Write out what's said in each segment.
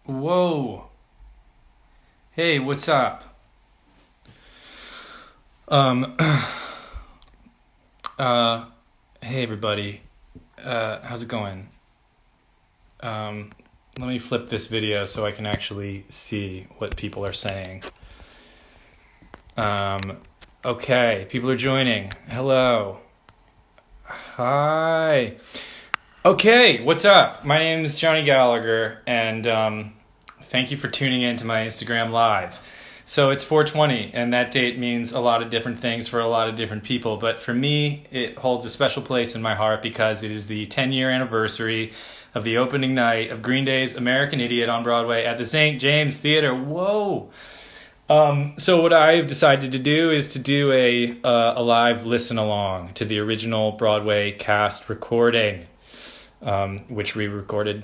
Whoa. Hey, what's up? Uh, hey everybody. How's it going? Let me flip this video so I can actually see what people are saying. Okay, people are joining. Hello. Hi. Okay, what's up? My name is Johnny Gallagher, and thank you for tuning in to my Instagram Live. So it's 420, and that date means a lot of different things for a lot of different people. But for me, it holds a special place in my heart because it is the 10-year anniversary of the opening night of Green Day's American Idiot on Broadway at the St. James Theater. Whoa! So what I've decided to do is to do a live listen-along to the original Broadway cast recording, which we recorded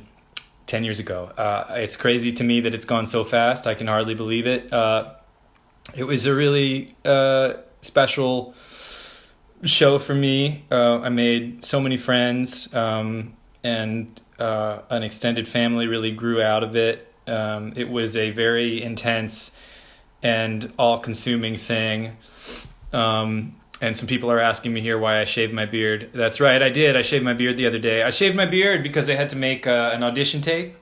10 years ago. It's crazy to me that it's gone so fast. I can hardly believe it. It was a really special show for me. I made so many friends, and an extended family really grew out of it. It was a very intense and all-consuming thing. And some people are asking me here why I shaved my beard. That's right, I did. I shaved my beard the other day. I shaved my beard because I had to make an audition tape,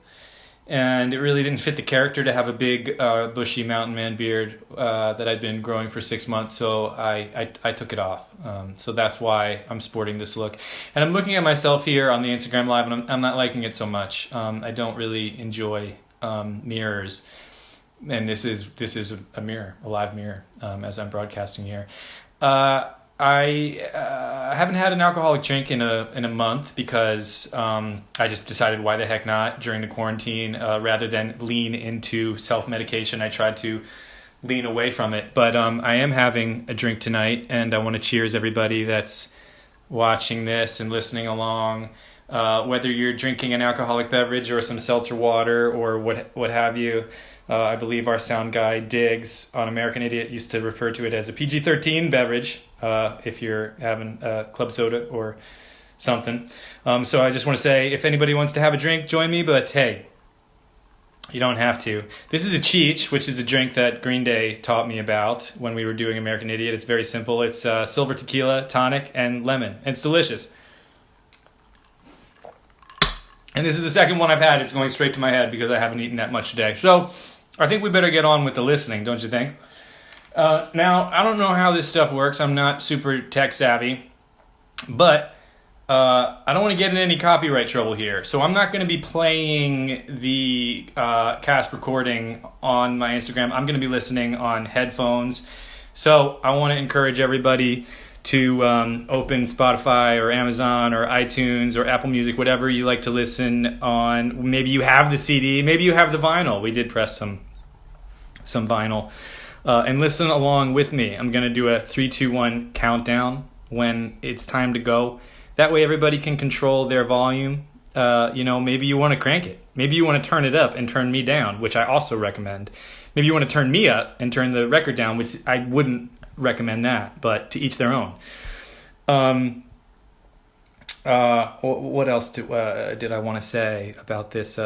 and it really didn't fit the character to have a big, bushy mountain man beard that I'd been growing for 6 months, so I took it off. So that's why I'm sporting this look. And I'm looking at myself here on the Instagram Live, and I'm not liking it so much. I don't really enjoy mirrors. And this is a mirror, a live mirror, as I'm broadcasting here. I haven't had an alcoholic drink in a month because I just decided why the heck not during the quarantine. Rather than lean into self-medication, I tried to lean away from it. But I am having a drink tonight, and I want to cheers everybody that's watching this and listening along. Whether you're drinking an alcoholic beverage or some seltzer water or what have you. I believe our sound guy Diggs on American Idiot used to refer to it as a PG-13 beverage if you're having club soda or something. So I just want to say, if anybody wants to have a drink, join me, but hey, you don't have to. This is a Cheech, which is a drink that Green Day taught me about when we were doing American Idiot. It's very simple. It's silver tequila, tonic, and lemon. And it's delicious. And this is the second one I've had. It's going straight to my head because I haven't eaten that much today. So I think we better get on with the listening, don't you think? Now, I don't know how this stuff works. I'm not super tech savvy. But I don't want to get in any copyright trouble here. So I'm not going to be playing the cast recording on my Instagram. I'm going to be listening on headphones. So I want to encourage everybody to open Spotify or Amazon or iTunes or Apple Music, whatever you like to listen on. Maybe you have the CD, maybe you have the vinyl. We did press some vinyl. And listen along with me. I'm going to do a 3, 2, 1 countdown when it's time to go. That way everybody can control their volume. Maybe you want to crank it. Maybe you want to turn it up and turn me down, which I also recommend. Maybe you want to turn me up and turn the record down, which I wouldn't recommend that, but to each their own. What else did I want to say about this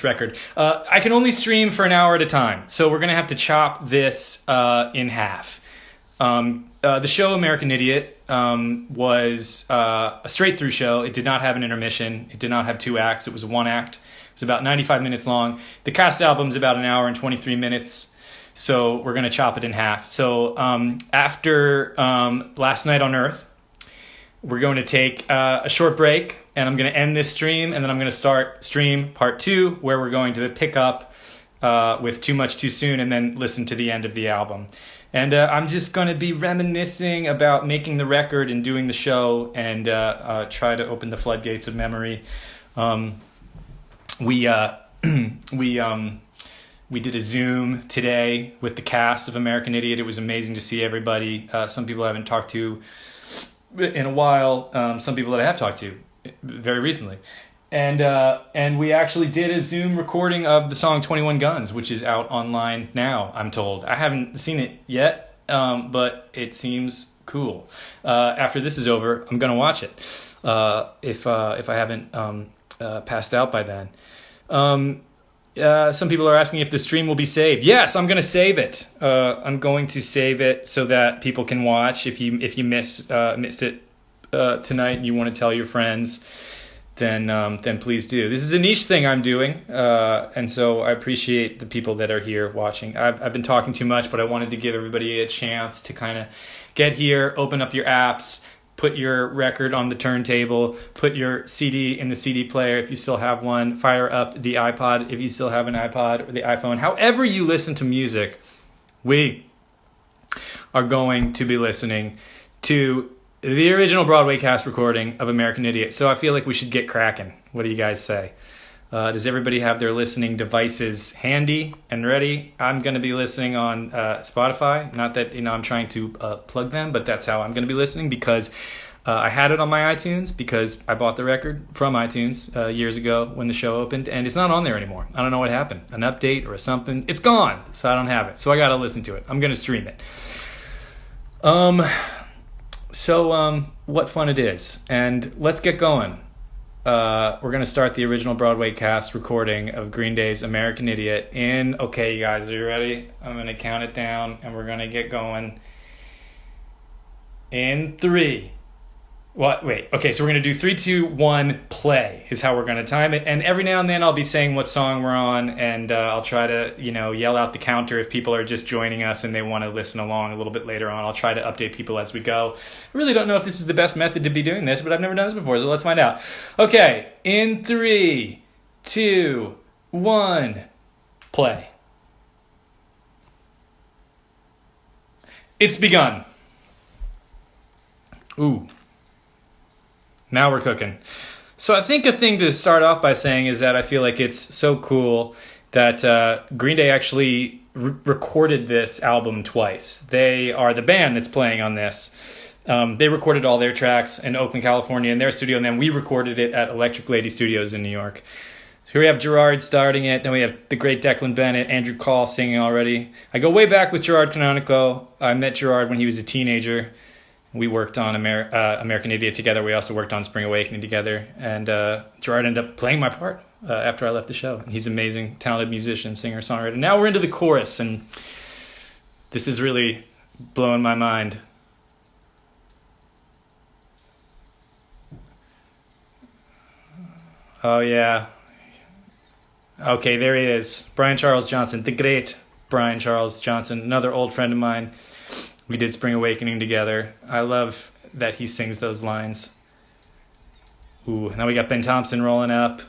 record? I can only stream for an hour at a time, so we're gonna have to chop this in half. The show American Idiot was a straight through show. It did not have an intermission. It did not have 2 acts. It was a 1 act. It was about 95 minutes long. The cast album's about an hour and 23 minutes. So we're going to chop it in half. So after Last Night on Earth, we're going to take a short break, and I'm going to end this stream, and then I'm going to start stream part 2, where we're going to pick up with Too Much Too Soon and then listen to the end of the album. And I'm just going to be reminiscing about making the record and doing the show and try to open the floodgates of memory. We did a Zoom today with the cast of American Idiot. It was amazing to see everybody. Some people I haven't talked to in a while. Some people that I have talked to very recently. And we actually did a Zoom recording of the song 21 Guns, which is out online now, I'm told. I haven't seen it yet, but it seems cool. After this is over, I'm going to watch it if I haven't passed out by then. Some people are asking if the stream will be saved. Yes, I'm going to save it. I'm going to save it so that people can watch. If you miss it tonight and you want to tell your friends, then please do. This is a niche thing I'm doing, and so I appreciate the people that are here watching. I've been talking too much, but I wanted to give everybody a chance to kind of get here, open up your apps, put your record on the turntable, put your CD in the CD player if you still have one, fire up the iPod if you still have an iPod, or the iPhone. However you listen to music, we are going to be listening to the original Broadway cast recording of American Idiot. So I feel like we should get cracking. What do you guys say? Does everybody have their listening devices handy and ready? I'm going to be listening on Spotify. Not that I'm trying to plug them, but that's how I'm going to be listening, because I had it on my iTunes because I bought the record from iTunes years ago when the show opened, and it's not on there anymore. I don't know what happened. An update or something. It's gone, so I don't have it. So I got to listen to it. I'm going to stream it. So what fun it is. And let's get going. We're going to start the original Broadway cast recording of Green Day's American Idiot in... Okay, you guys, are you ready? I'm going to count it down, and we're going to get going in 3. What? Wait. Okay, so we're going to do 3, 2, 1, play is how we're going to time it. And every now and then I'll be saying what song we're on, and I'll try to, yell out the counter if people are just joining us and they want to listen along a little bit later on. I'll try to update people as we go. I really don't know if this is the best method to be doing this, but I've never done this before, so let's find out. Okay, in 3, 2, 1, play. It's begun. Ooh. Now we're cooking. So I think a thing to start off by saying is that I feel like it's so cool that Green Day actually recorded this album twice. They are the band that's playing on this. They recorded all their tracks in Oakland, California in their studio, and then we recorded it at Electric Lady Studios in New York. Here we have Gerard starting it, then we have the great Declan Bennett, Andrew Call singing already. I go way back with Gerard Canonico. I met Gerard when he was a teenager. We worked on American Idiot together. We also worked on Spring Awakening together. And Gerard ended up playing my part after I left the show. He's an amazing, talented musician, singer, songwriter. Now we're into the chorus, and this is really blowing my mind. Oh, yeah. Okay, there he is. Brian Charles Johnson, the great Brian Charles Johnson, another old friend of mine. We did Spring Awakening together. I love that he sings those lines. Ooh, now we got Ben Thompson rolling up.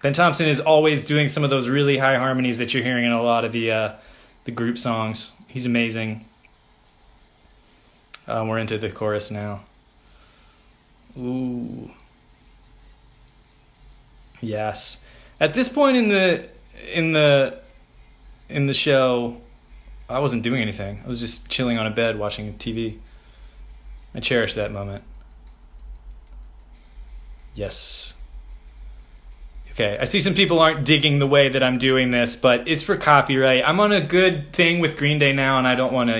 Ben Thompson is always doing some of those really high harmonies that you're hearing in a lot of the group songs. He's amazing. We're into the chorus now. Ooh. Yes. At this point in the show, I wasn't doing anything. I was just chilling on a bed watching TV. I cherish that moment. Yes. Okay, I see some people aren't digging the way that I'm doing this, but it's for copyright. I'm on a good thing with Green Day now, and I don't want to,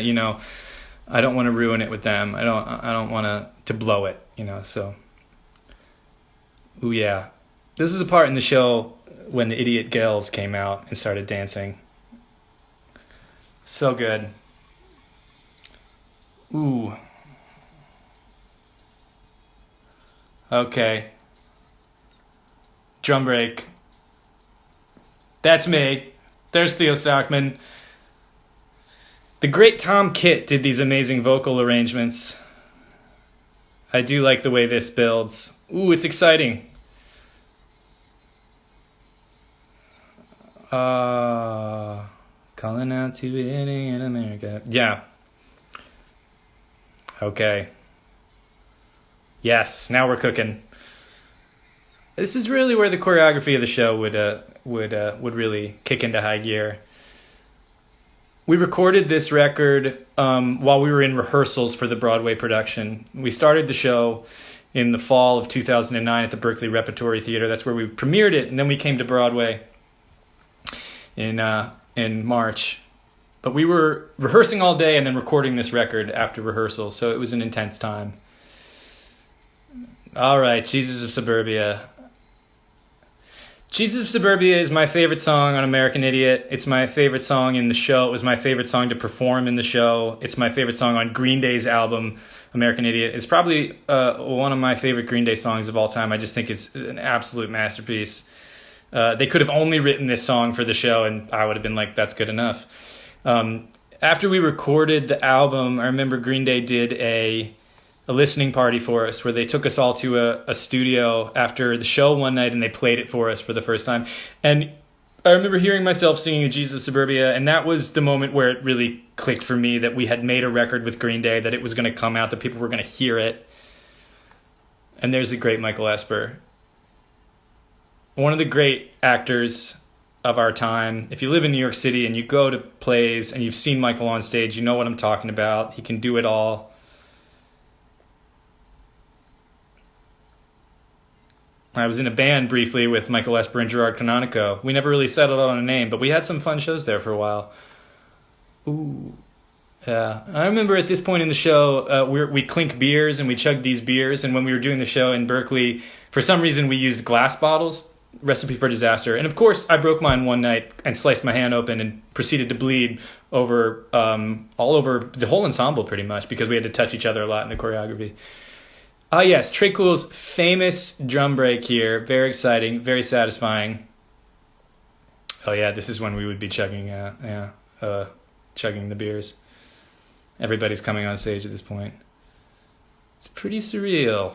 I don't want to ruin it with them. I don't want to blow it, so. Ooh, yeah. This is the part in the show when the Idiot Girls came out and started dancing. So good. Ooh. Okay. Drum break. That's me. There's Theo Stockman. The great Tom Kitt did these amazing vocal arrangements. I do like the way this builds. Ooh, it's exciting. Calling out to any in America. Yeah. Okay. Yes, now we're cooking. This is really where the choreography of the show would really kick into high gear. We recorded this record while we were in rehearsals for the Broadway production. We started the show in the fall of 2009 at the Berkeley Repertory Theater. That's where we premiered it, and then we came to Broadway in March. But we were rehearsing all day and then recording this record after rehearsal, so it was an intense time. All right, Jesus of Suburbia. Jesus of Suburbia is my favorite song on American Idiot. It's my favorite song in the show. It was my favorite song to perform in the show. It's my favorite song on Green Day's album, American Idiot. It's probably one of my favorite Green Day songs of all time. I just think it's an absolute masterpiece. They could have only written this song for the show, and I would have been like, that's good enough. After we recorded the album, I remember Green Day did a listening party for us where they took us all to a studio after the show one night and they played it for us for the first time. And I remember hearing myself singing Jesus of Suburbia, and that was the moment where it really clicked for me that we had made a record with Green Day, that it was going to come out, that people were going to hear it. And there's the great Michael Esper. One of the great actors of our time. If you live in New York City and you go to plays and you've seen Michael on stage, you know what I'm talking about. He can do it all. I was in a band briefly with Michael Esper and Gerard Canonico. We never really settled on a name, but we had some fun shows there for a while. Ooh. Yeah. I remember at this point in the show, we clink beers and we chugged these beers. And when we were doing the show in Berkeley, for some reason we used glass bottles. Recipe for disaster. And of course, I broke mine one night and sliced my hand open and proceeded to bleed over all over the whole ensemble pretty much because we had to touch each other a lot in the choreography. Yes, Tré Cool's famous drum break here. Very exciting, very satisfying. Oh yeah, this is when we would be chugging the beers. Everybody's coming on stage at this point. It's pretty surreal.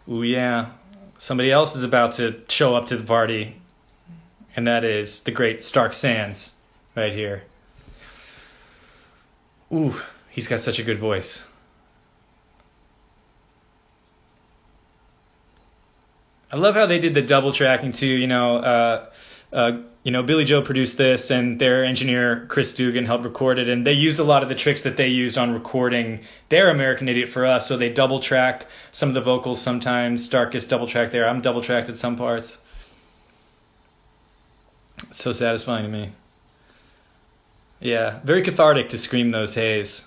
Ooh, yeah. Somebody else is about to show up to the party, and that is the great Stark Sands right here. Ooh, he's got such a good voice. I love how they did the double tracking too. Billy Joe produced this, and their engineer Chris Dugan helped record it, and they used a lot of the tricks that they used on recording their American Idiot for us. So they double track some of the vocals sometimes. Stark gets double tracked there. I'm double tracked at some parts. It's so satisfying to me. Yeah, very cathartic to scream those hays.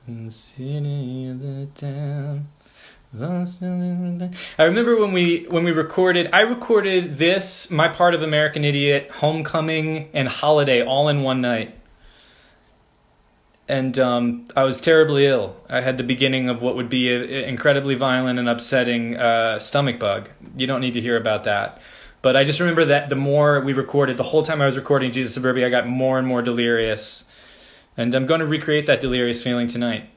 In the city of the town. I remember when we recorded, I recorded this, my part of American Idiot, Homecoming, and Holiday all in one night. And I was terribly ill. I had the beginning of what would be an incredibly violent and upsetting stomach bug. You don't need to hear about that. But I just remember that the more we recorded, the whole time I was recording Jesus Suburbia, I got more and more delirious. And I'm going to recreate that delirious feeling tonight.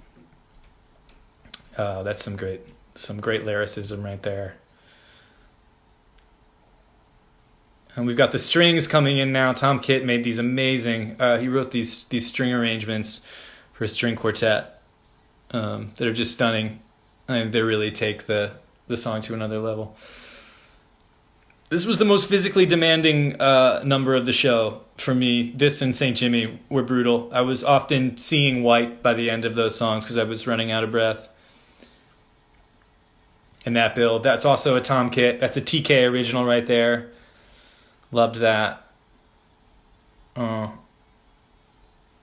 Oh, that's some great lyricism right there. And we've got the strings coming in now. Tom Kitt made these amazing, he wrote these string arrangements for a string quartet that are just stunning. And they really take the song to another level. This was the most physically demanding number of the show for me. This and St. Jimmy were brutal. I was often seeing white by the end of those songs because I was running out of breath. And that build, that's also a Tom Kitt. That's a TK original right there. Loved that. I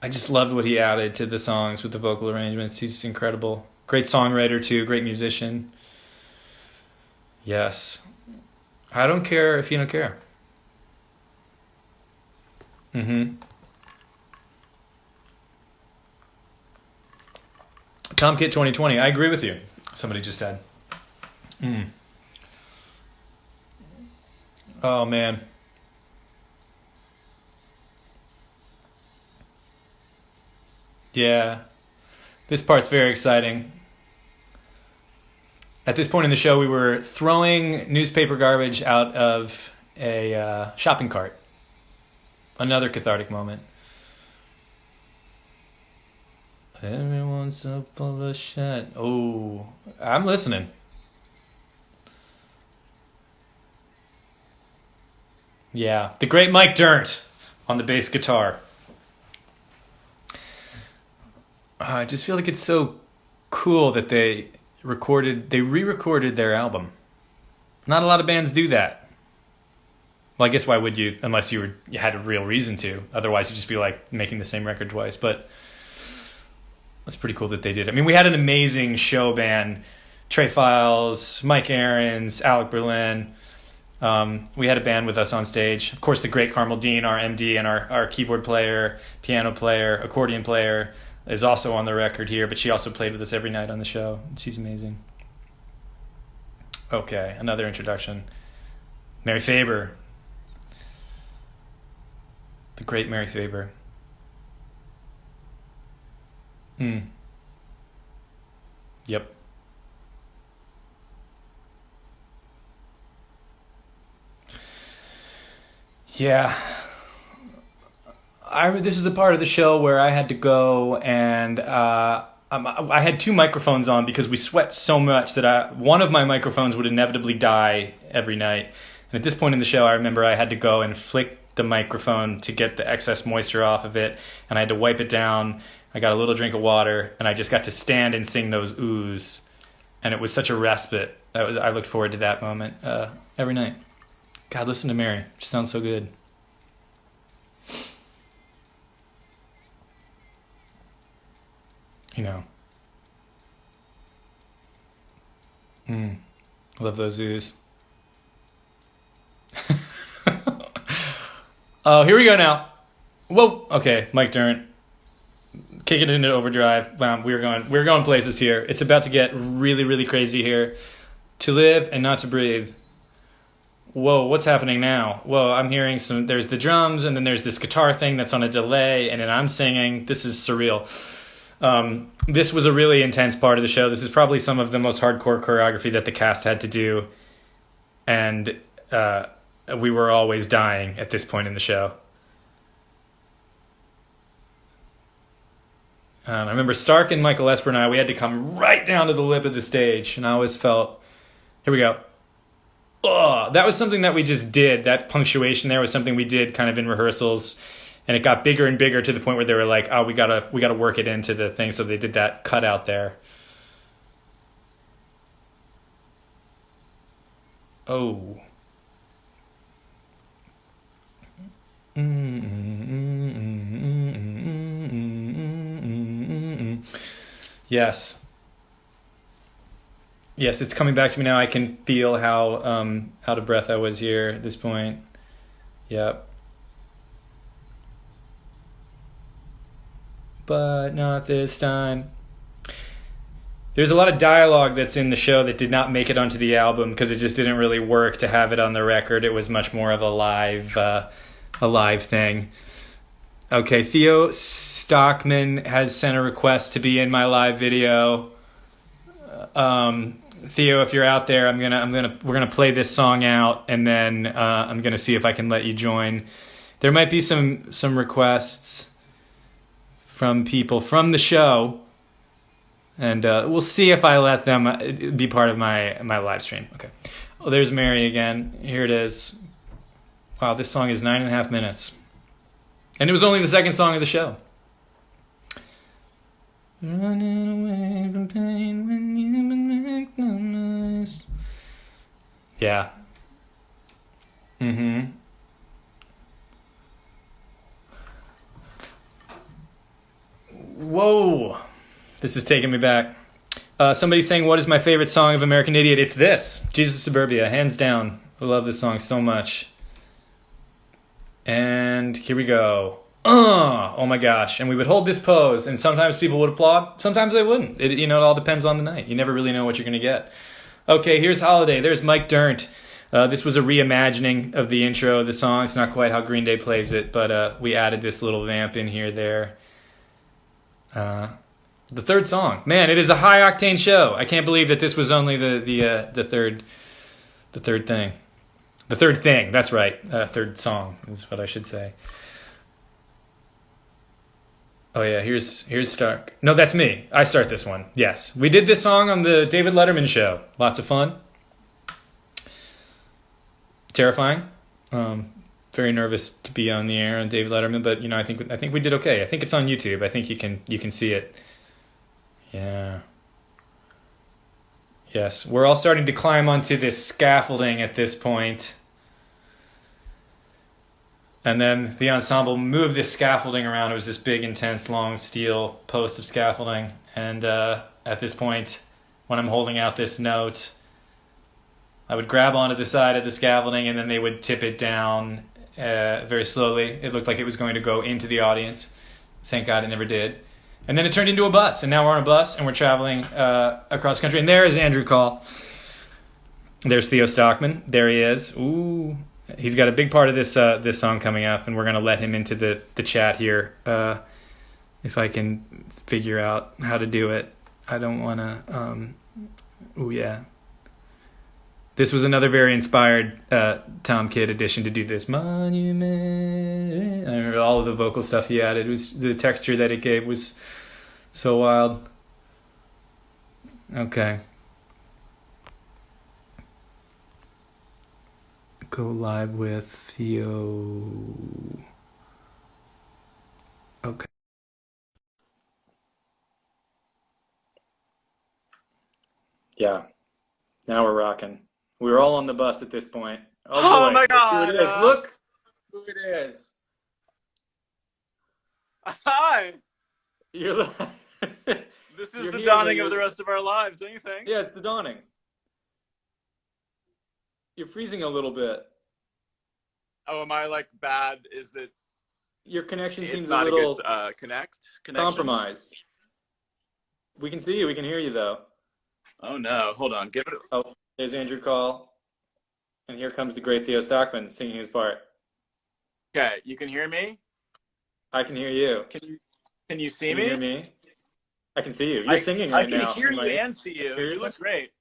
just loved what he added to the songs with the vocal arrangements. He's incredible. Great songwriter too, great musician. Yes. I don't care if you don't care. Tom Kitt 2020. I agree with you. Somebody just said. Oh man. Yeah. This part's very exciting. At this point in the show, we were throwing newspaper garbage out of a shopping cart. Another cathartic moment. Everyone's so full of shit. Oh, I'm listening. Yeah, the great Mike Dirnt on the bass guitar. I just feel like it's so cool that they re-recorded their album. Not a lot of bands do that. Well, I guess why would you, unless you had a real reason to. Otherwise, you'd just be like making the same record twice. But That's pretty cool that they did. I mean, we had an amazing show band. Trey Files, Mike Aarons, Alec Berlin. We had a band with us on stage. Of course, the great Carmel Dean, our MD, and our keyboard player, piano player, accordion player is also on the record here, but she also played with us every night on the show. She's amazing. Okay, another introduction. Mary Faber. The great Mary Faber. Yep. Yeah. This is a part of the show where I had to go and I had two microphones on because we sweat so much that one of my microphones would inevitably die every night. And at this point in the show, I remember I had to go and flick the microphone to get the excess moisture off of it, and I had to wipe it down. I got a little drink of water, and I just got to stand and sing those oohs. And it was such a respite. I looked forward to that moment every night. God, listen to Mary. She sounds so good. You know. Love those oohs. Oh, here we go now. Whoa. Okay, Mike Durant. Kicking it into overdrive. Wow, we're going places here. It's about to get really, really crazy here. To live and not to breathe. Whoa, what's happening now? Whoa, I'm hearing there's the drums, and then there's this guitar thing that's on a delay, and then I'm singing. This is surreal. This was a really intense part of the show. This is probably some of the most hardcore choreography that the cast had to do. And we were always dying at this point in the show. I remember Stark and Michael Esper and I, we had to come right down to the lip of the stage. And I always felt, here we go. Oh, that was something that we just did. That punctuation there was something we did kind of in rehearsals. And it got bigger and bigger to the point where they were like, oh, we gotta work it into the thing. So they did that cutout there. Oh. Yes. Yes, it's coming back to me now. I can feel how out of breath I was here at this point. Yep. But not this time. There's a lot of dialogue that's in the show that did not make it onto the album because it just didn't really work to have it on the record. It was much more of a live thing. Okay, Theo Stockman has sent a request to be in my live video. Theo, if you're out there, we're gonna play this song out, and then I'm gonna see if I can let you join. There might be some requests from people from the show, and we'll see if I let them be part of my live stream. Okay. Oh, there's Mary again. Here it is. Wow, this song is 9.5 minutes. And it was only the second song of the show. Running away from pain when you've been victimized. Yeah. Whoa. This is taking me back. Somebody's saying, what is my favorite song of American Idiot? It's this. Jesus of Suburbia. Hands down. I love this song so much. And here we go. Oh my gosh. And we would hold this pose, and sometimes people would applaud. Sometimes they wouldn't. It all depends on the night. You never really know what you're going to get. Okay, here's Holiday. There's Mike Durant. This was a reimagining of the intro of the song. It's not quite how Green Day plays it, but we added this little vamp in here there. The third song. Man, it is a high-octane show. I can't believe that this was only the third thing. The third thing, that's right. Third song is what I should say. Oh yeah, here's Stark. No, that's me. I start this one. Yes. We did this song on the David Letterman show. Lots of fun. Terrifying. Very nervous to be on the air on David Letterman, but I think we did okay. I think it's on YouTube. I think you can see it. Yeah. Yes, we're all starting to climb onto this scaffolding at this point. And then the ensemble moved this scaffolding around. It was this big, intense, long steel post of scaffolding. And at this point, when I'm holding out this note, I would grab onto the side of the scaffolding, and then they would tip it down very slowly. It looked like it was going to go into the audience. Thank God it never did. And then it turned into a bus, and now we're on a bus, and we're traveling across country. And there is Andrew Call. There's Theo Stockman. There he is. Ooh. He's got a big part of this song coming up, and we're going to let him into the chat here. If I can figure out how to do it. I don't want to... oh, yeah. This was another very inspired Tom Kidd addition to do this. Monument. I remember all of the vocal stuff he added. It was the texture that it gave was so wild. Okay. Go live with Theo. Okay. Yeah. Now we're rocking. We were all on the bus at this point. Oh boy. my God! Look who it is. Look who it is. Hi! You're This is the dawning of the rest of our lives, don't you think? Yeah, it's the dawning. You're freezing a little bit. Oh, am I like bad? Is that your connection seems not a little good, connection? compromised? We can see you. We can hear you though. Oh no! Hold on. Give it. Oh, there's Andrew Call, and here comes the great Theo Stockman singing his part. Okay, you can hear me. I can hear you. Can you see Can me? you hear me? I can see you. You're singing right now. I can hear you and see you. You look great.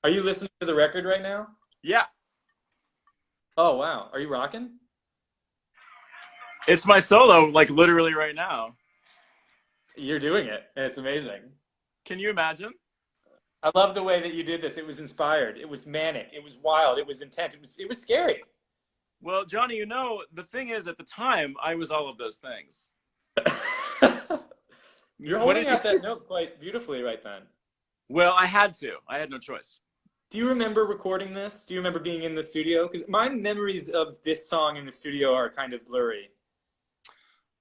Are you listening to the record right now? Yeah. Oh wow! Are you rocking? It's my solo, like literally right now. You're doing it, and it's amazing. Can you imagine? I love the way that you did this. It was inspired. It was manic. It was wild. It was intense. It was scary. Well, Johnny, you know, the thing is, at the time, I was all of those things. You're holding out that note quite beautifully right then. Well, I had to. I had no choice. Do you remember recording this? Do you remember being in the studio? Because my memories of this song in the studio are kind of blurry.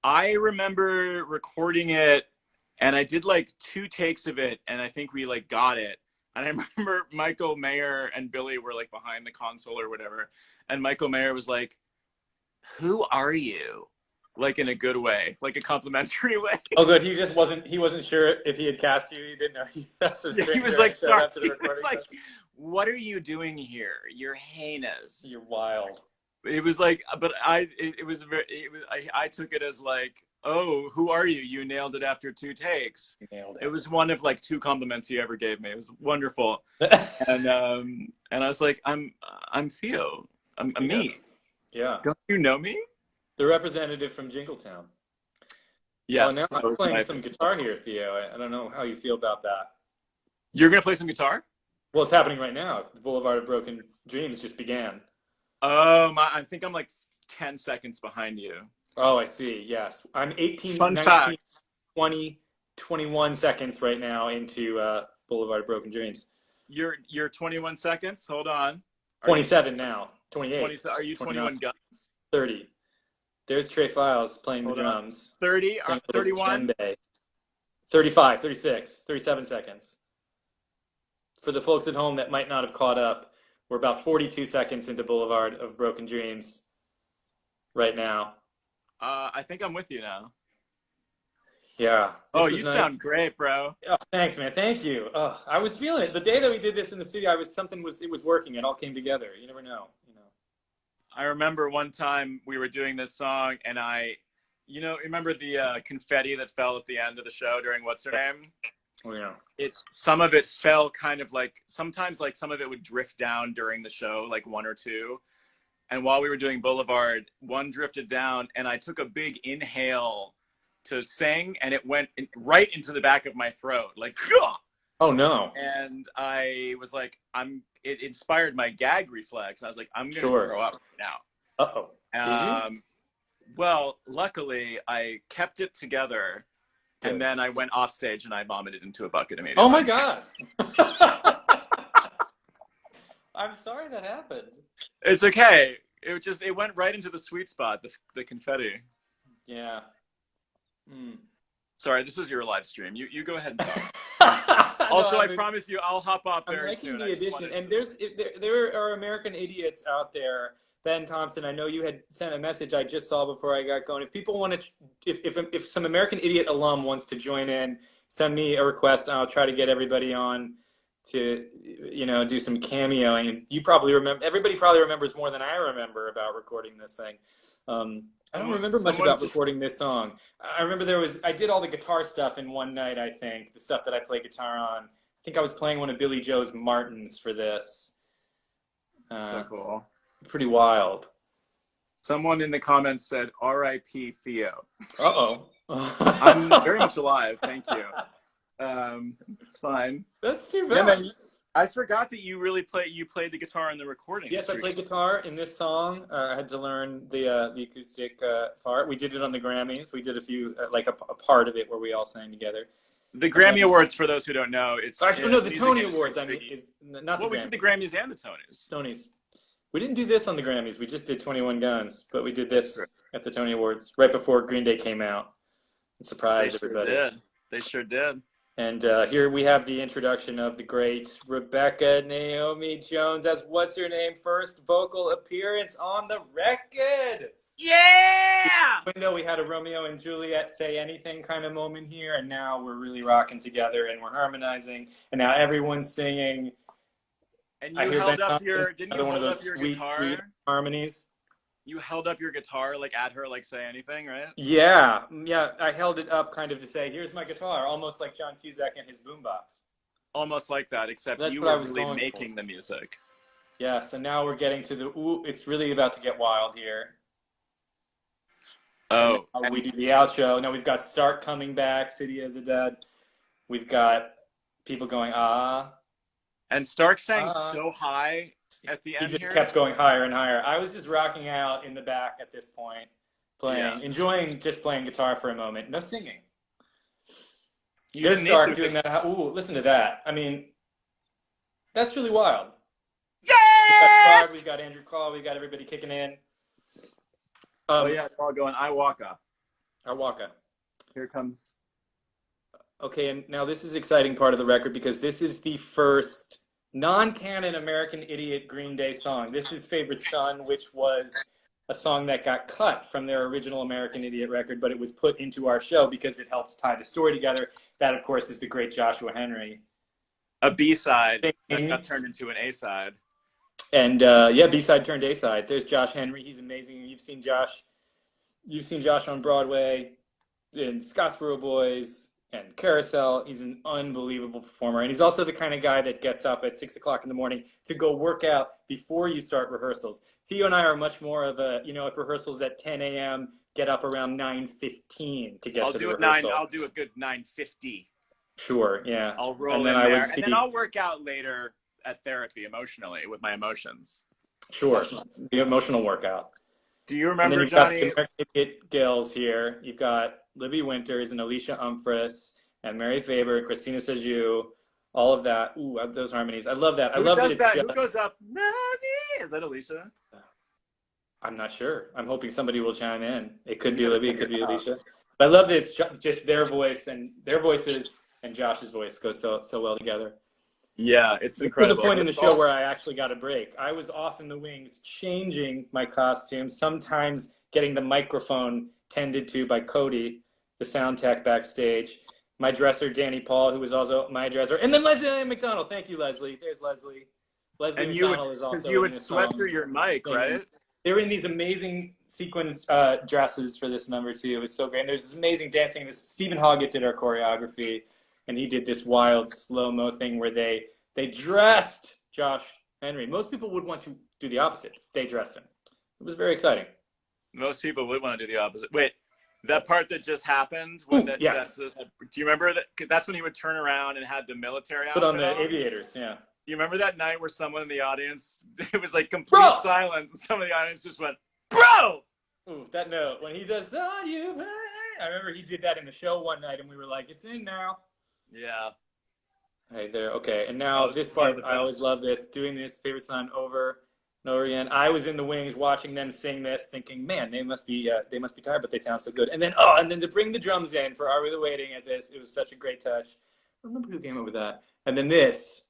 I remember recording it, and I did like 2 takes of it, and I think we like got it. And I remember Michael Mayer and Billy were like behind the console or whatever, and Michael Mayer was like, "Who are you?" Like in a good way, like a complimentary way. Oh, good. He just wasn't. He wasn't sure if he had cast you. He didn't know. That's so strange. He was like, "Sorry." He was like, "What are you doing here? You're heinous. You're wild." It was like, but I took it as like, "Oh, who are you? You nailed it after 2 takes." You nailed it. It was one of like 2 compliments he ever gave me. It was wonderful. and I was like, I'm Theo. I'm me. Yeah. Don't you know me? The representative from Jingletown. Yes. Oh, now I'm playing some guitar here, Theo. I don't know how you feel about that. You're gonna play some guitar? Well, it's happening right now. The Boulevard of Broken Dreams just began. Oh, I think I'm like 10 seconds behind you. Oh, I see. Yes. I'm 18, Fun 19, fact. 20, 21 seconds right now into Boulevard of Broken Dreams. You're 21 seconds? Hold on. 27 now. 28. 20, are you 21 guns? 30. There's Trey Files playing the drums. 30? 31? 35, 36, 37 seconds. For the folks at home that might not have caught up, we're about 42 seconds into Boulevard of Broken Dreams right now. I think I'm with you now. Yeah. Oh, you sound great, bro. Oh, thanks, man. Thank you. Oh, I was feeling it. The day that we did this in the studio, it was working. It all came together. You never know, you know. I remember one time we were doing this song, and remember the confetti that fell at the end of the show during What's Her Name? Oh, yeah. Some of it fell kind of like, sometimes like some of it would drift down during the show, like 1 or 2. And while we were doing Boulevard, one drifted down, and I took a big inhale to sing, and it went right into the back of my throat, like, oh no. And I was like, it inspired my gag reflex. I was like, I'm gonna throw up now. Uh-oh. Did you? Well, luckily I kept it together. Good. And then I went off stage and I vomited into a bucket immediately. Oh my God. I'm sorry that happened. It's okay. It went right into the sweet spot, the confetti. Yeah. Mm. Sorry, this is your live stream. You go ahead and talk. No, I promise you, I'll hop off I'm very liking soon. the addition, and there are American idiots out there. Ben Thompson, I know you had sent a message I just saw before I got going. If people want to, if some American Idiot alum wants to join in, send me a request, and I'll try to get everybody on to, do some cameoing. You probably remember. Everybody probably remembers more than I remember about recording this thing. I don't remember much about recording this song. I remember I did all the guitar stuff in one night, I think, the stuff that I play guitar on. I think I was playing one of Billy Joe's Martins for this. So cool. Pretty wild. Someone in the comments said, R.I.P. Theo. Uh-oh. I'm very much alive, thank you. It's fine. That's too bad. Yeah, man, I forgot that you played the guitar in the recording. Yes, I played guitar in this song. I had to learn the acoustic part. We did it on the Grammys. We did a few, a part of it where we all sang together. The Grammy Awards, for those who don't know, the Tony Awards. Is not the Grammys. We did the Grammys and the Tonys. Tonys. We didn't do this on the Grammys. We just did 21 Guns, but we did this at the Tony Awards right before Green Day came out and surprised everybody. They sure did. And here we have the introduction of the great Rebecca Naomi Jones as what's-her-name first vocal appearance on the record. Yeah! Even though we had a Romeo and Juliet say anything kind of moment here, and now we're really rocking together and we're harmonizing, and now everyone's singing. And you held up your, didn't you hold up your guitar? Sweet harmonies. You held up your guitar, at her, say anything, right? Yeah. I held it up kind of to say, here's my guitar, almost like John Cusack and his boombox. Almost like that, except you were really making the music. Yeah, so now we're getting to it's really about to get wild here. Oh. We do the outro. Now we've got Stark coming back, City of the Dead. We've got people going, ah. And Stark sang so high at the end. He just kept going higher and higher. I was just rocking out in the back at this point, enjoying just playing guitar for a moment. No singing. There's Stark doing that. Ooh, listen to that. I mean, that's really wild. Yeah! We've got Stark, we've got Andrew Call, we've got everybody kicking in. It's all going, I Waka. Here comes. Okay, and now this is an exciting part of the record because this is the first non-canon American Idiot Green Day song. This is Favorite Son, which was a song that got cut from their original American Idiot record, but it was put into our show because it helps tie the story together. That, of course, is the great Joshua Henry. A B-side that got turned into an A-side. And, B-side turned A-side. There's Josh Henry. He's amazing. You've seen Josh on Broadway in Scottsboro Boys and Carousel. He's an unbelievable performer. And he's also the kind of guy that gets up at 6 o'clock in the morning to go work out before you start rehearsals. Theo and I are much more of a, if rehearsals at 10 a.m., get up around 9:15 to get to the rehearsal. I'll do a good 9:50. Sure, yeah. I'll roll in there. And then I'll work out later at therapy emotionally with my emotions. Sure, the emotional workout. Do you remember, and then Johnny? You've got the American Gills here. You've got Libby Winters and Alicia Umphris and Mary Faber, Christina Sajou, all of that. Ooh, those harmonies. I love that. I love that it's just... Who goes up? Is that Alicia? I'm not sure. I'm hoping somebody will chime in. It could be Libby, it could be Alicia. But I love that it's just their voice and their voices and Josh's voice go so well together. Yeah, it's incredible. There was a point in the show where I actually got a break. I was off in the wings changing my costume, sometimes getting the microphone tended to by Cody, the sound tech backstage. My dresser, Danny Paul, who was also my dresser. And then Leslie McDonald. Thank you, Leslie. There's Leslie. Leslie and McDonald is also because you would sweat through your mic, right? They were in these amazing sequin dresses for this number, too. It was so great. And there's this amazing dancing. Stephen Hoggett did our choreography. And he did this wild slow-mo thing where they dressed Josh Henry. Most people would want to do the opposite. They dressed him. It was very exciting. Most people would want to do the opposite. Wait, that part that just happened? Do you remember that? That's when he would turn around and had the military outfit put on the aviators, yeah. Do you remember that night where someone in the audience, it was like complete silence, and some of the audience just went, bro! Ooh, that note. When he does, I remember he did that in the show one night, and we were like, it's in now. Yeah. Hey there. Okay. And now this part, I always love this. Doing this Favorite Son over over again. I was in the wings watching them sing this, thinking, man, they must be tired, but they sound so good. And then to bring the drums in for Are We the Waiting at this, it was such a great touch. I don't remember who came up with that. And then this.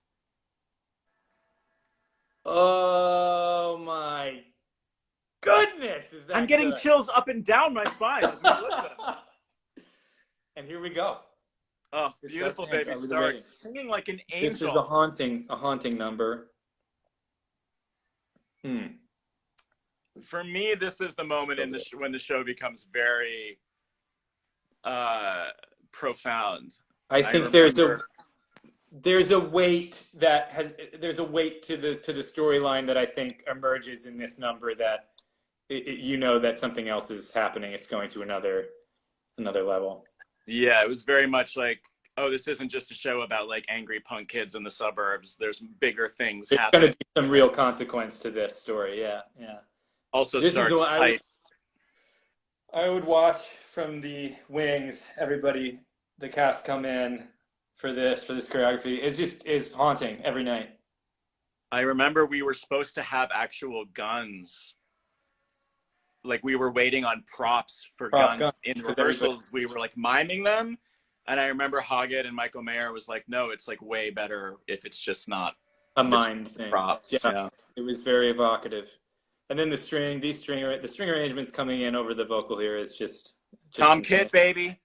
Oh my goodness, is that I'm getting good? chills up and down my spine as we listen. And here we go. Oh, This beautiful starts baby Are We the Stark, Waiting? singing like an This is angel. a haunting number. For me, this is the moment in when the show becomes very profound. I think there's a weight there's a weight to the storyline that I think emerges in this number that you know that something else is happening. It's going to another level. Yeah, it was very much like, oh, this isn't just a show about like angry punk kids in the suburbs. There's bigger things There's happening. going to be some real consequence to this story. Yeah. Also, This is the one tight. I would watch from the wings. Everybody, the cast come in for this choreography. It's haunting every night. I remember we were supposed to have actual guns. Like we were waiting on props for guns in rehearsals. We were like miming them. And I remember Hoggett and Michael Mayer was like, no, it's like way better if it's just not a mind thing. Props. Yeah. It was very evocative. And then the string arrangements coming in over the vocal here is just Tom insane. Kitt, baby.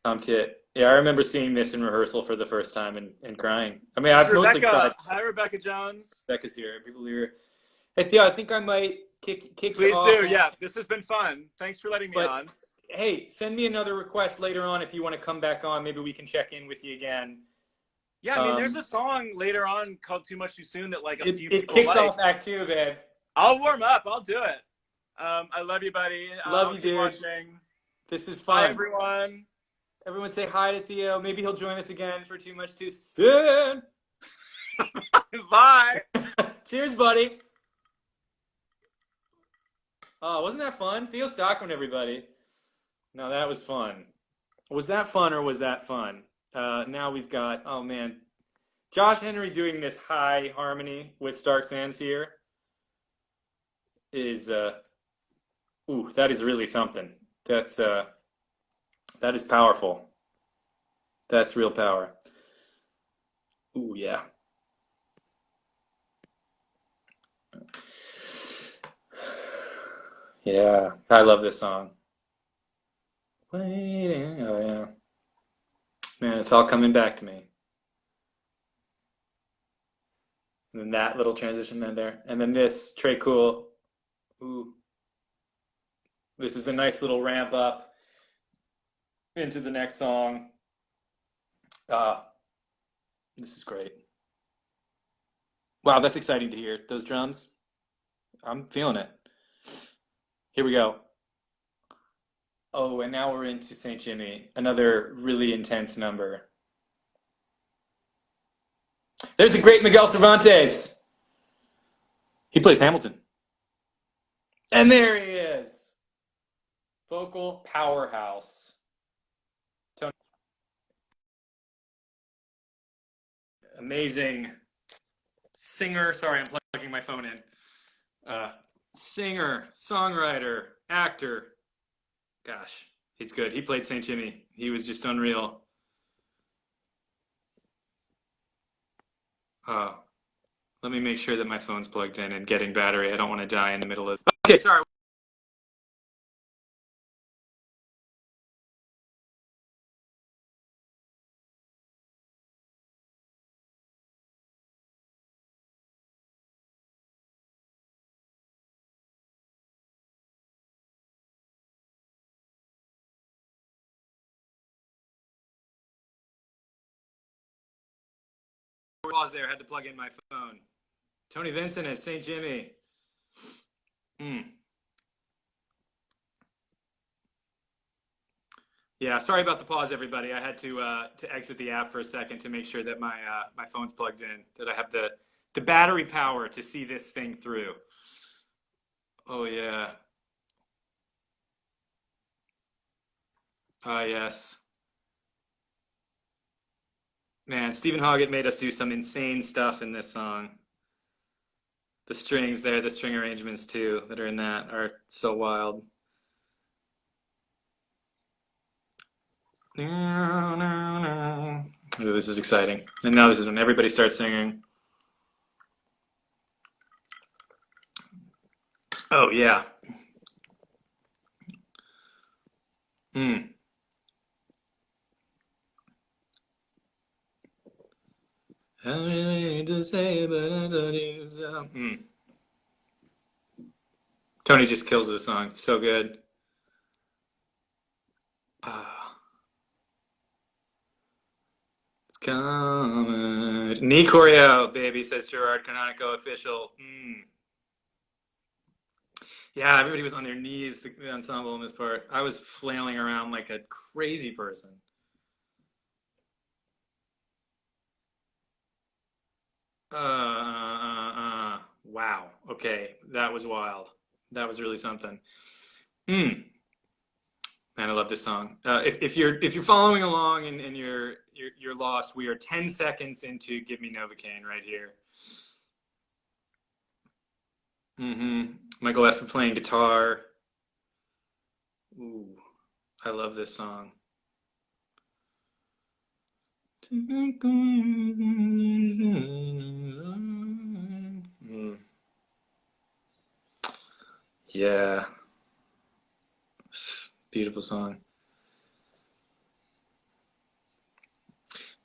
Tom Kitt. Yeah, I remember seeing this in rehearsal for the first time and crying. I mean, I've mostly cried. Hi, Rebecca Jones. Rebecca's here. People here. Hey, Theo, I think I might kick Please off. do. Yeah, this has been fun. Thanks for letting me on. Hey, send me another request later on if you want to come back on. Maybe we can check in with you again. Yeah, I mean, there's a song later on called "Too Much Too Soon" that like a few people it kicks like. off Act 2, babe. I'll warm up. I'll do it. I love you, buddy. Love you, dude. Watching. This is fun. Bye, everyone. Everyone say hi to Theo. Maybe he'll join us again for Too Much Too Soon. Bye. Cheers, buddy. Oh, wasn't that fun? Theo Stockman, everybody. No, that was fun. Was that fun or was that fun? Now we've got, oh man, Josh Henry doing this high harmony with Stark Sands here is, that is really something. That is powerful. That's real power. Ooh, yeah. Yeah, I love this song. Waiting. Oh, yeah. Man, it's all coming back to me. And then that little transition then there. And then this, Trey Cool. Ooh. This is a nice little ramp up into the next song. This is great. Wow, that's exciting to hear. Those drums. I'm feeling it. Here we go. Oh, and now we're into St. Jimmy, another really intense number. There's the great Miguel Cervantes. He plays Hamilton. And there he is. Vocal powerhouse. Tony. Amazing singer. Sorry, I'm plugging my phone in. Singer, songwriter, actor. Gosh, he's good. He played St. Jimmy. He was just unreal. Let me make sure that my phone's plugged in and getting battery. I don't want to die in the middle of... Okay, sorry. Pause there. Had to plug in my phone. Tony Vincent as St. Jimmy. Yeah, sorry about the pause, everybody. I had to exit the app for a second to make sure that my my phone's plugged in, that I have the battery power to see this thing through. Oh yeah. Yes. Man, Stephen Hoggett made us do some insane stuff in this song. The strings there, the string arrangements too that are in that are so wild. Ooh, this is exciting. And now this is when everybody starts singing. Oh yeah. Mm. I really need to say, but I don't use Tony just kills this song. It's so good. Ah, it's coming. Knee choreo, baby, says Gerard Canonico official. Yeah, everybody was on their knees, the ensemble in this part. I was flailing around like a crazy person. Wow. Okay, that was wild. That was really something. Man, I love this song. If you're following along and you're lost, we are 10 seconds into "Give Me Novocaine" right here. Michael Esper playing guitar. Ooh, I love this song. Yeah, beautiful song.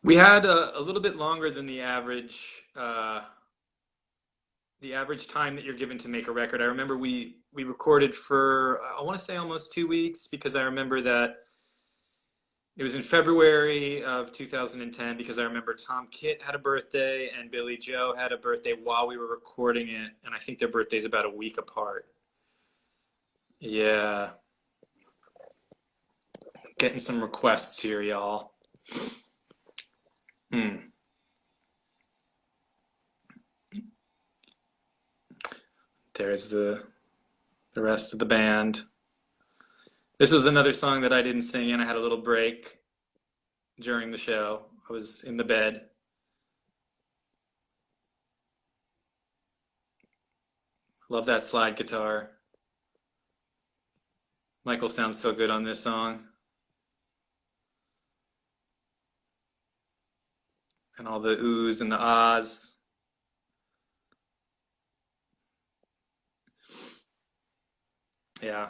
We had a little bit longer than the average time that you're given to make a record. I remember we recorded for I want to say almost 2 weeks because I remember that it was in February of 2010 because I remember Tom Kitt had a birthday and Billy Joe had a birthday while we were recording it, and I think their birthday's about a week apart. Yeah, getting some requests here, y'all. There's the rest of the band. This was another song that I didn't sing in. I had a little break during the show. I was in the bed. Love that slide guitar. Michael sounds so good on this song. And all the oohs and the ahs. Yeah.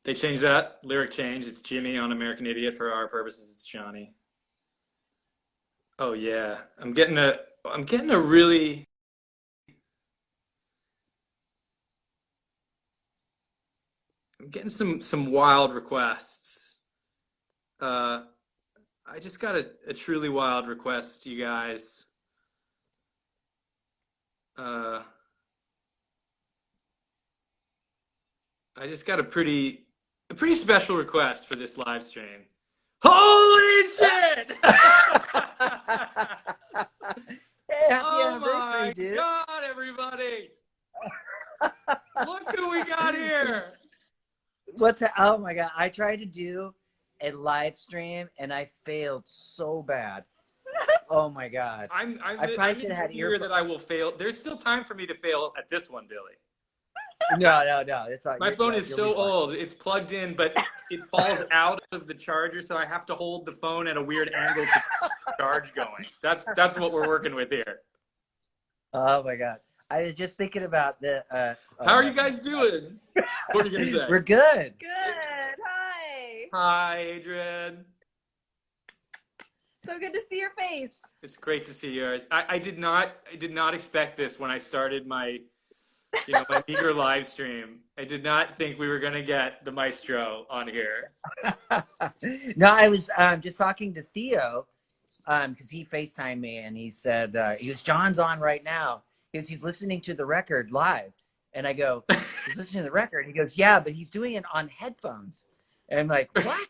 They changed that lyric change. It's Jimmy on American Idiot. For our purposes, it's Johnny. Oh yeah. I'm getting a really I'm getting some wild requests. Uh I just got a truly wild request, you guys. Uh I just got a pretty special request for this live stream. Holy shit! Hey, happy Oh anniversary, my dude. God, everybody! Look who we got here! Oh my God. I tried to do a live stream and I failed so bad. Oh my God. I'm probably should have had fear that I will fail. There's still time for me to fail at this one, Billy. No. It's all, My phone is you'll so be fine. old. It's plugged in, but it falls out of the charger, so I have to hold the phone at a weird angle to charge going. That's what we're working with here. Oh my God. I was just thinking about the. How are you guys doing? What are you gonna say? We're good. Good. Hi. Hi, Adrian. So good to see your face. It's great to see yours. I did not expect this when I started my my meager live stream. I did not think we were gonna get the maestro on here. No, I was just talking to Theo because he FaceTimed me and he said, John's on right now. He's listening to the record live. And I go, he's listening to the record. He goes, yeah, but he's doing it on headphones. And I'm like, what?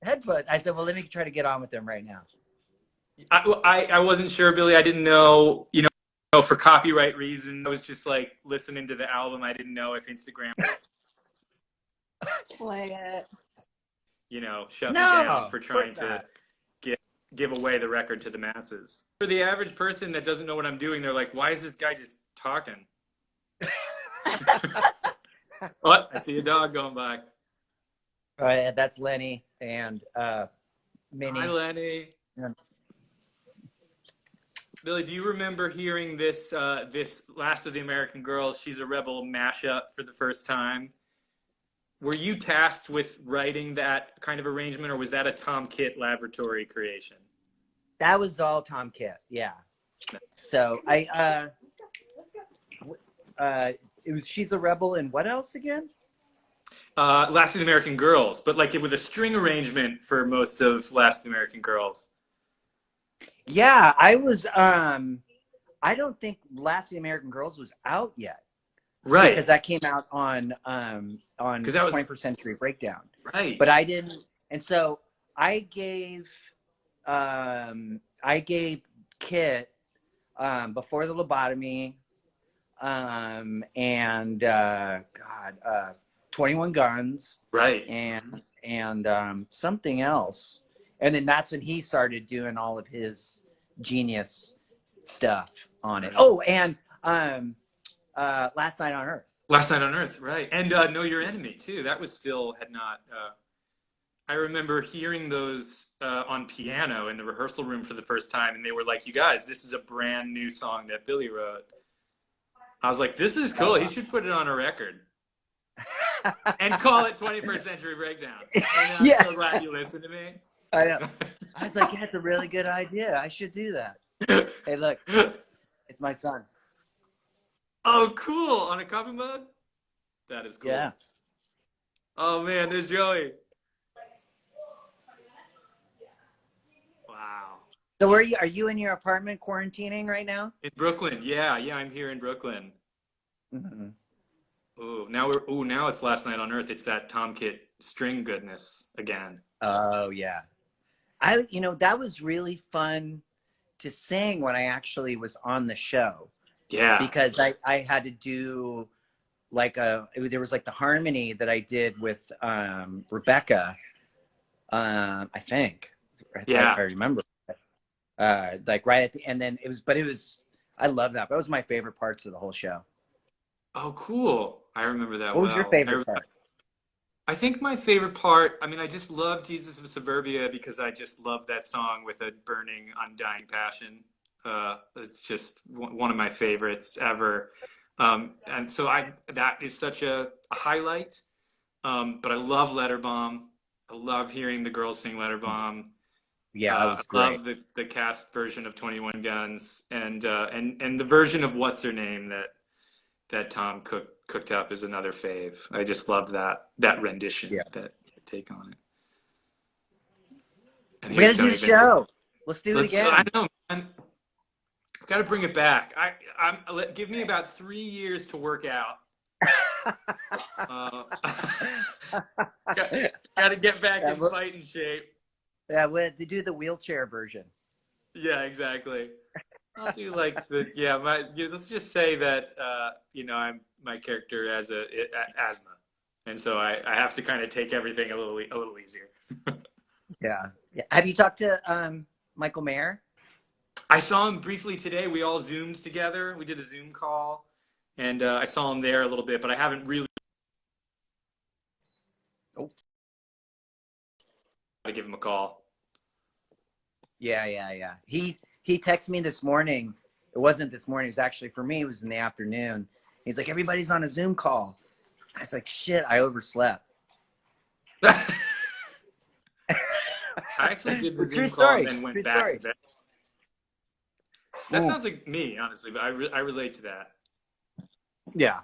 Headphones? I said, well, let me try to get on with them right now. I wasn't sure, Billy. I didn't know, for copyright reasons. I was just like listening to the album. I didn't know if Instagram, Play it. shut me No, down for of trying course to not. give away the record to the masses. For the average person that doesn't know what I'm doing, they're like, why is this guy just talking? What? I see a dog going by. Yeah, that's Lenny and Minnie. Hi, Lenny. Yeah. Billy, do you remember hearing this this Last of the American Girls, She's a Rebel mashup for the first time? Were you tasked with writing that kind of arrangement, or was that a Tom Kitt laboratory creation? That was all Tom Kitt, yeah. So it was She's a Rebel and what else again? Last of the American Girls, but like with a string arrangement for most of Last of the American Girls. Yeah, I was I don't think Last of the American Girls was out yet. Right. Because that came out on that was 21st Century Breakdown. Right. But I didn't, and so I gave Kit Before the Lobotomy and 21 Guns. Right. And something else. And then that's when he started doing all of his genius stuff on it. Oh, and Last Night on Earth. Last Night on Earth, right. And Know Your Enemy, too. That was still, had not... I remember hearing those on piano in the rehearsal room for the first time, and they were like, you guys, this is a brand new song that Billy wrote. I was like, this is cool. He should put it on a record. And call it 21st Century Breakdown. And I'm Yeah. so glad you listened to me. I know. I was like, yeah, it's a really good idea. I should do that. Hey, look, it's my son. Oh, cool. On a copy mug? That is cool. Yeah. Oh, man, there's Joey. Wow. So are you in your apartment quarantining right now? In Brooklyn. Yeah, I'm here in Brooklyn. Mm-hmm. Now it's Last Night on Earth. It's that Tom Kitt string goodness again. Oh, yeah. That was really fun to sing when I actually was on the show. Yeah. Because I had to do there was like the harmony that I did with Rebecca, I think. Yeah. I remember. Like right at the end, then it was I love that. That was my favorite parts of the whole show. Oh, cool. I remember that. What was your favorite part? I think my favorite part, I just love Jesus of Suburbia because I just love that song with a burning, undying passion. It's just one of my favorites ever. And so that is such a highlight. But I love Letter Bomb. I love hearing the girls sing Letter Bomb. Yeah, that was great. I love the cast version of 21 Guns and the version of What's Her Name that Tom cooked up is another fave. I just love that rendition, that take on it. And we gotta do the show. Let's do it again. I know, man. I've got to bring it back. Give me about 3 years to work out. Got to get back in fighting shape. Yeah, they do the wheelchair version. Yeah, exactly. I'll do like let's just say that my character has asthma, and so I have to kind of take everything a little easier. Yeah. Have you talked to Michael Mayer? I saw him briefly today. We all Zoomed together. We did a Zoom call, and I saw him there a little bit, but I haven't really. Oh. I give him a call. Yeah. He texted me this morning. It wasn't this morning. It was actually, for me, it was in the afternoon. He's like, everybody's on a Zoom call. I was like, shit, I overslept. I actually did the Zoom call and then went back to bed. That sounds like me, honestly, but I relate to that. Yeah.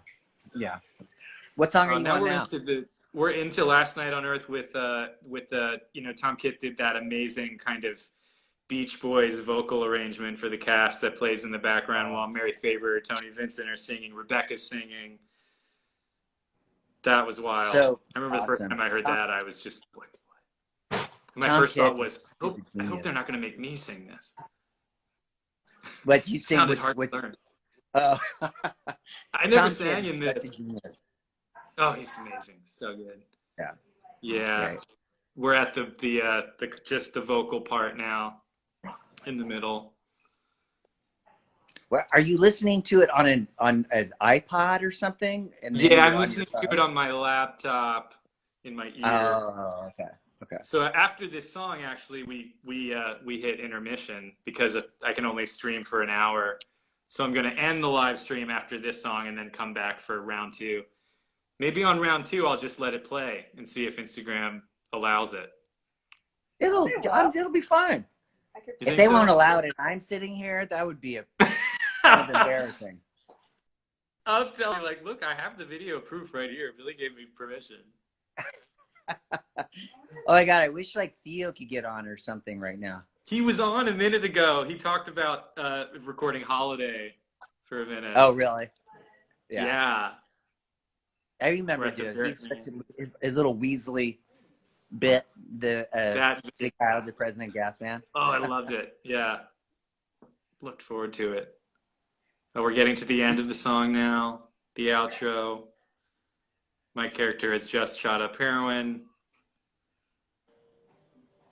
What song are you on now? We're into Last Night on Earth with Tom Kitt did that amazing kind of Beach Boys vocal arrangement for the cast that plays in the background while Mary Faber, Tony Vincent are singing, Rebecca's singing. That was wild. So I remember the first time I heard that, I was just like, what? My first thought was, I hope they're not going to make me sing this. But you sing sounded hard to learn. Oh. I never sang in this. Oh, he's amazing. So good. Yeah. We're at the just the vocal part now in the middle. Well, are you listening to it on an iPod or something? And then Yeah, you're I'm on listening your to phone? it on my laptop in my ear. Oh, okay. Okay. So after this song, actually, we hit intermission because I can only stream for an hour. So I'm going to end the live stream after this song and then come back for round 2. Maybe on round 2, I'll just let it play and see if Instagram allows it. It'll be fine. You If think they so? won't allow it and I'm sitting here, that would be kind of embarrassing. I'll tell you, like, look, I have the video proof right here. Billy gave me permission. Oh my God, I wish like Theo could get on or something right now. He was on a minute ago. He talked about recording Holiday for a minute. Oh, really? Yeah. I remember We're at the doing very- his little Weasley bit, That Stick Out the President Gas Man. Oh, I loved it. Yeah. Looked forward to it. Oh, we're getting to the end of the song now. The outro. My character has just shot up heroin.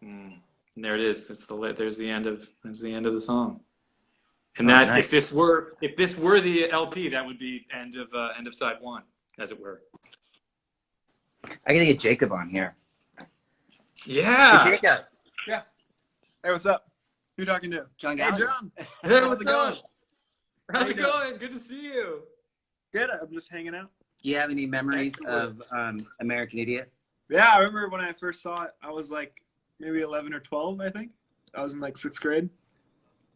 And there it is. There's the end of the song. And that nice. if this were the LP, that would be end of side 1, as it were. I gotta get Jacob on here. Yeah. Hey, Jacob. Yeah. Hey, what's up? Who you talking to? John Hey, Gallagher. John. Hey, what's it going? up? How's How it you going? Good to see you. Good. I'm just hanging out. Do you have any memories Excellent. of American Idiot? Yeah, I remember when I first saw it, I was like maybe 11 or 12, I think. I was in like 6th grade,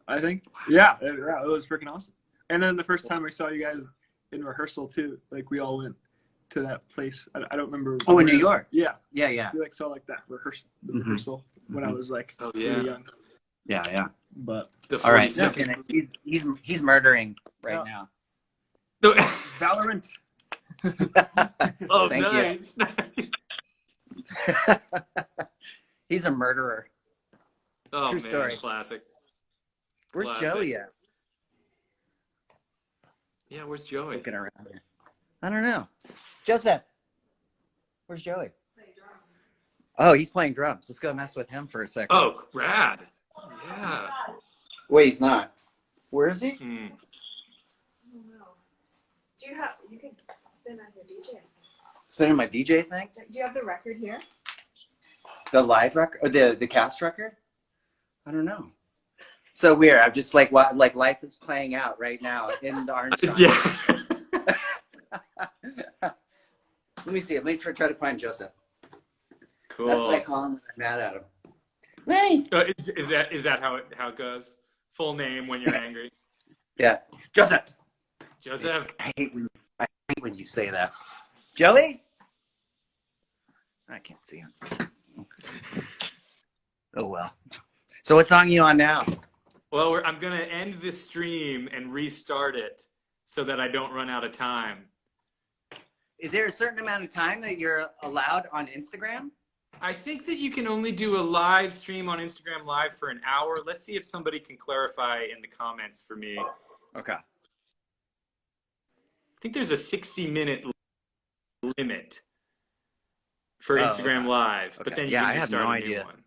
I think. Yeah, it was freaking awesome. And then the first time I saw you guys in rehearsal too, like we all went to that place. I don't remember. Oh, in where. New York? Yeah. Yeah. We like saw like that rehearsal, when I Mhm. was like Oh, really yeah. young. Yeah. But The All right. 46th. He's murdering right Yeah. No. Valorant. Oh, Thank nice. you. He's a murderer. Oh, True man, story. classic. Where's Classic. Joey at? Yeah, where's Joey? Looking around here. I don't know. Joseph, where's Joey? Oh, he's playing drums. Let's go mess with him for a second. Oh, rad. Yeah. Wait, he's not. Where is he? Hmm. You can spin on your DJ. Spinning my DJ thing? Do you have the record here? The live record? Or the cast record? I don't know. So weird. I'm just like, like life is playing out right now in the orange. Yeah. Let me see. Let me try to find Joseph. Cool. That's what I call him when I'm mad at him. Lenny! Is that how it goes? Full name when you're angry. Yeah. Joseph! Joseph. I hate when you say that. Joey? I can't see him. Oh, well. So what song are you on now? Well, I'm gonna end this stream and restart it so that I don't run out of time. Is there a certain amount of time that you're allowed on Instagram? I think that you can only do a live stream on Instagram Live for an hour. Let's see if somebody can clarify in the comments for me. Okay. I think there's a 60-minute limit for Instagram okay. Live, but Okay. then you Yeah, can I just have start no a new idea. one.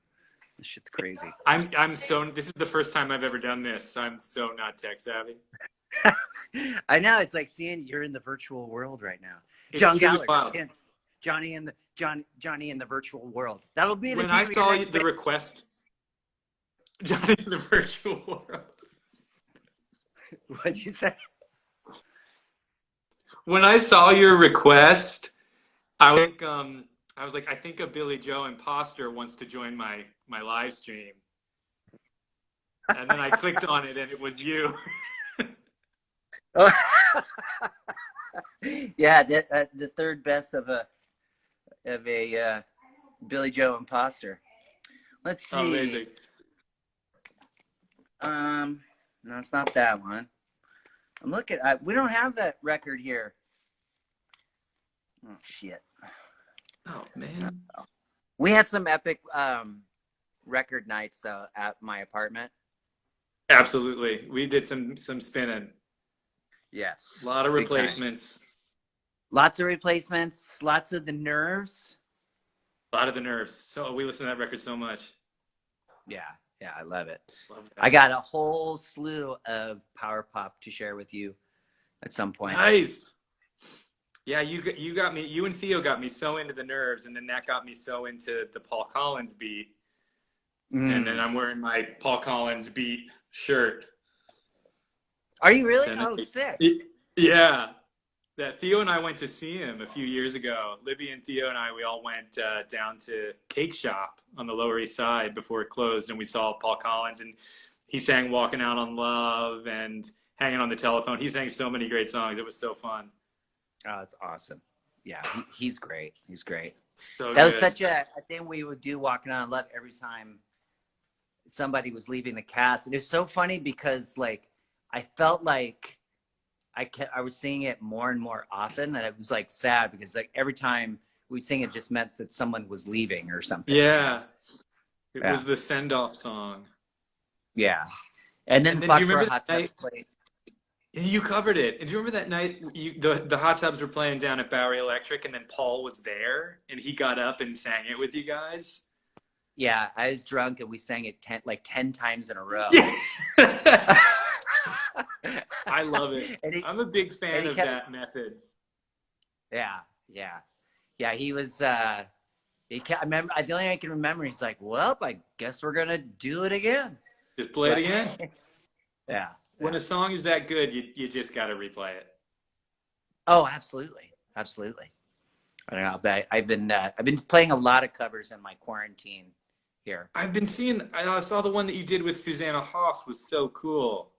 This shit's crazy. This is the first time I've ever done this. I'm so not tech savvy. I know, it's like seeing you're in the virtual world right now. It's John true as Gallagher, wild. Johnny in the virtual world. That'll be the When I name of saw your next the band. request, Johnny in the virtual world. What'd you say? When I saw your request, I was like, I think a Billy Joe imposter wants to join my live stream. And then I clicked on it and it was you. Oh. Yeah, the third best of a Billy Joe imposter. Let's see. Oh, amazing. No, it's not that one. I'm looking. We don't have that record here. Oh shit. Oh, man. We had some epic record nights though at my apartment. Absolutely. We did some spinning. Yes. A lot of Big time. replacements. Lots of replacements. Lots of the Nerves. A lot of the Nerves. So we listen to that record so much. Yeah. Yeah, I love it. Love I that. got a whole slew of power pop to share with you at some point. Nice. Yeah, you got me. You and Theo got me so into the Nerves, and then that got me so into the Paul Collins beat. And then I'm wearing my Paul Collins beat shirt. Are you really? And Oh, sick. yeah, that Theo and I went to see him a few years ago. Libby and Theo and I, we all went down to Cake Shop on the Lower East Side before it closed, and we saw Paul Collins, and he sang "Walking Out on Love" and "Hanging on the Telephone." He sang so many great songs. It was so fun. Oh, it's awesome. Yeah, he's great. He's great. So That was good. such a thing we would do walking on love every time somebody was leaving the cast. And it was so funny because like I felt like I was singing it more and more often, and it was like sad because like every time we'd sing it just meant that someone was leaving or something. Yeah, it Yeah. was the send-off song. Yeah. And then, And then do you Foxborough remember Hot that Tubs played. You covered it. And do you remember that night the Hot Tubs were playing down at Bowery Electric, and then Paul was there, and he got up and sang it with you guys? Yeah, I was drunk and we sang it 10 times in a row. Yeah. I love it. And he- I'm a big fan he of kept- that method. Yeah. He was. I remember. The only thing I can remember, he's like, "Well, I guess we're gonna do it again." Just play it again. Yeah. When a song is that good, you just got to replay it. Oh, absolutely. I don't know, but I've been playing a lot of covers in my quarantine here. I've been seeing. I saw the one that you did with Susanna Hoffs was so cool.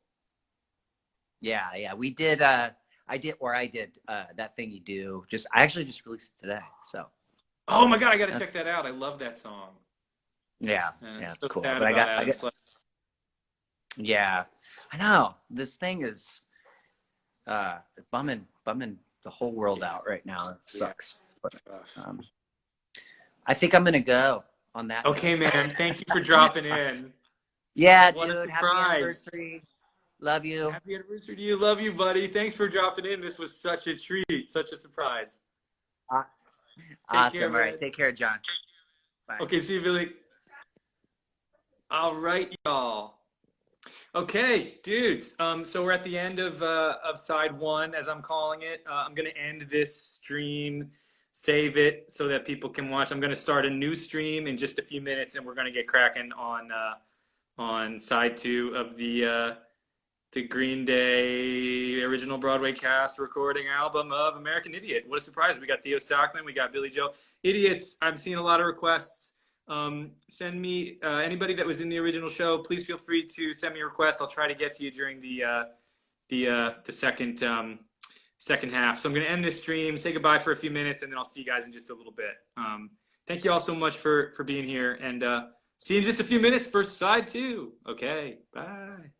Yeah. We did. I did that thing you do. I actually just released it today. So. Oh my God, I got to check that out. I love that song. Yeah. And Yeah, it's so cool. sad But about Adam Slayton. Yeah, I know. This thing is bumming the whole world out right now. It sucks. But, I think I'm gonna go on that. Okay, note. man. Thank you for dropping in. Yeah, What a dude. Happy surprise. anniversary. Love you. Happy anniversary to you. Love you, buddy. Thanks for dropping in. This was such a treat, such a surprise. Awesome. care, All right. man. Take care, John. Bye. Okay, see you, Billy. All right, y'all. Okay, dudes. So we're at the end of side one, as I'm calling it. I'm gonna end this stream, save it so that people can watch. I'm gonna start a new stream in just a few minutes, and we're gonna get cracking on side two of the Green Day original Broadway cast recording album of American Idiot. What a surprise! We got Theo Stockman, we got Billy Joe. Idiots. I'm seeing a lot of requests. Send me anybody that was in the original show. Please feel free to send me a request. I'll try to get to you during the second half. So I'm going to end this stream, say goodbye for a few minutes, and then I'll see you guys in just a little bit. Thank you all so much for being here, and see you in just a few minutes for side two. Okay, bye.